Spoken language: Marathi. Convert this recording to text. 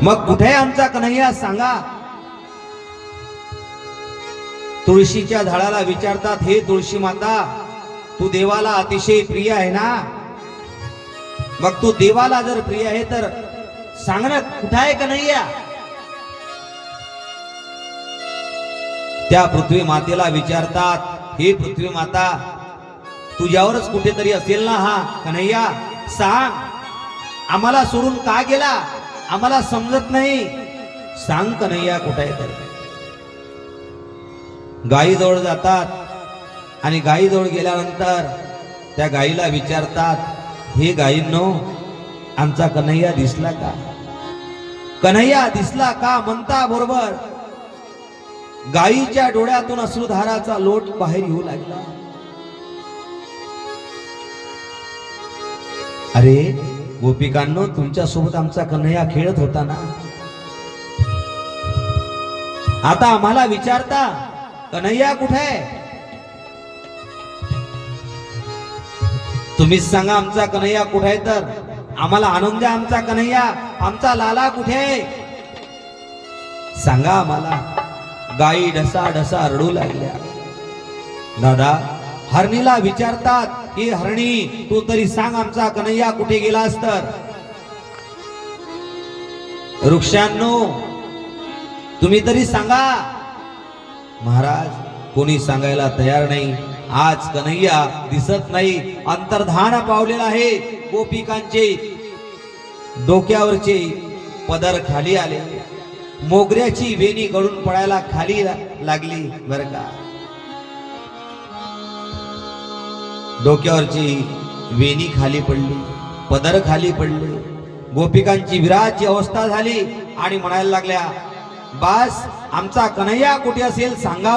मग कुठे आमचा कन्हैया सांगा. तुळशीच्या झाडाला विचारतात, हे तुळशी माता, तू देवाला अतिशय प्रिय आहे ना? मग तू देवाला जर प्रिय आहे तर सांग ना, कुठे आहे कन्हैया? त्या पृथ्वी मातेला विचारतात, हे पृथ्वी माता, तुझ्यावरच कुठेतरी असेल ना हा कन्हैया, सांग. आम्हाला सोडून का गेला? आम्हाला समजत नाही, सांग कन्हैया कुठे आहे तर. गायीजवळ जातात आणि गायीजवळ गेल्यानंतर त्या गायीला विचारतात, हे गायींनो, आमचा कन्हैया दिसला का? कन्हैया दिसला का म्हणता बरोबर गायीच्या डोळ्यातून अश्रुधाराचा लोट बाहेर येऊ लागला. अरे गोपिकांनो, तुमच्या सोबत आमचा कन्हैया खेळत होता ना, आता आम्हाला विचारता कन्हैया कुठे आहे? तुम्हीच सांगा आमचा कन्हैया कुठे आहे तर आम्हाला आणून द्या आमचा कन्हैया. आमचा लाला कुठे आहे? सांगा आम्हाला. गायी ढसा ढसा रडू लागल्या. दादा हरणीला विचारतात, की हरणी, तू तरी सांग आमचा कन्हैया कुठे गेलास तर. वृक्षांनो, तुम्ही तरी सांगा. महाराज कोणी सांगायला तयार नाही. आज कन्हैया दिसत नाही, अंतर्धान पावलेला आहे. गोपिकांचे डोक्यावरचे पदर खाली आले, मोगऱ्याची वेणी गळून पडायला खाली लागली बर का. डोक्यावरची वेणी खाली पडली, पदर खाली पडले. गोपिकांची विराची अवस्था झाली आणि म्हणायला लागल्या, बास आमचा कन्हैया कुठे असेल सांगा.